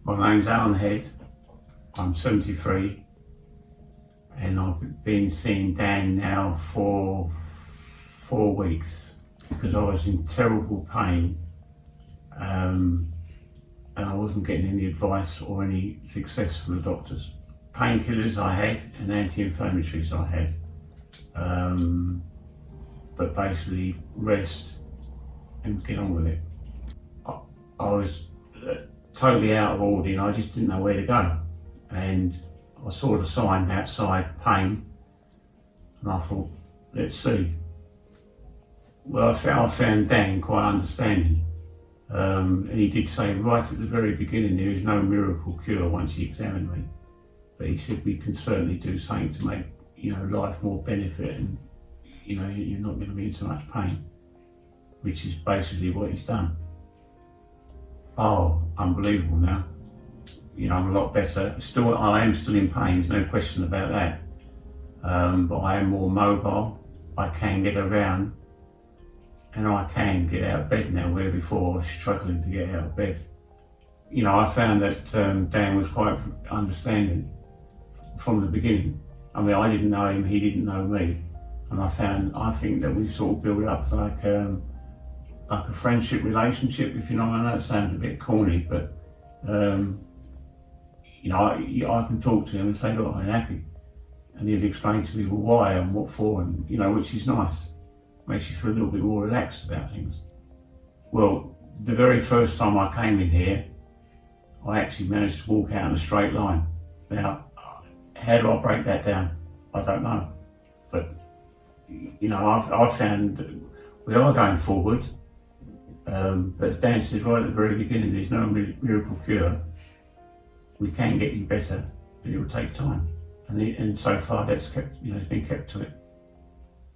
My name's Alan Head. I'm 73 and I've been seeing Dan now for 4 weeks because I was in terrible pain and I wasn't getting any advice or any success from the doctors. Painkillers I had and anti-inflammatories I had, but basically rest and get on with it. I was totally out of order and I just didn't know where to go, and I saw the sign outside, pain, and I thought, let's see. Well, I found Dan quite understanding, and he did say right at the very beginning there is no miracle cure once he examined me, but he said we can certainly do something to make life more benefit, and you're not going to be in so much pain, which is basically what he's done. Oh, unbelievable now. I'm a lot better. I am still in pain, there's no question about that. But I am more mobile, I can get around, and I can get out of bed now, where before I was struggling to get out of bed. I found that Dan was quite understanding from the beginning. I mean, I didn't know him, he didn't know me. And I think that we sort of built up like a friendship relationship, if you know what I mean. That sounds a bit corny, but I can talk to him and say, look, I'm happy. And he'll explain to me, well, why and what for, and which is nice. Makes you feel a little bit more relaxed about things. Well, the very first time I came in here, I actually managed to walk out in a straight line. Now, how do I break that down? I don't know. But, I've found that we are going forward. But as Dan says right at the very beginning, there's no miracle cure. We can get you better, but it will take time. And so far that's it's been kept to it.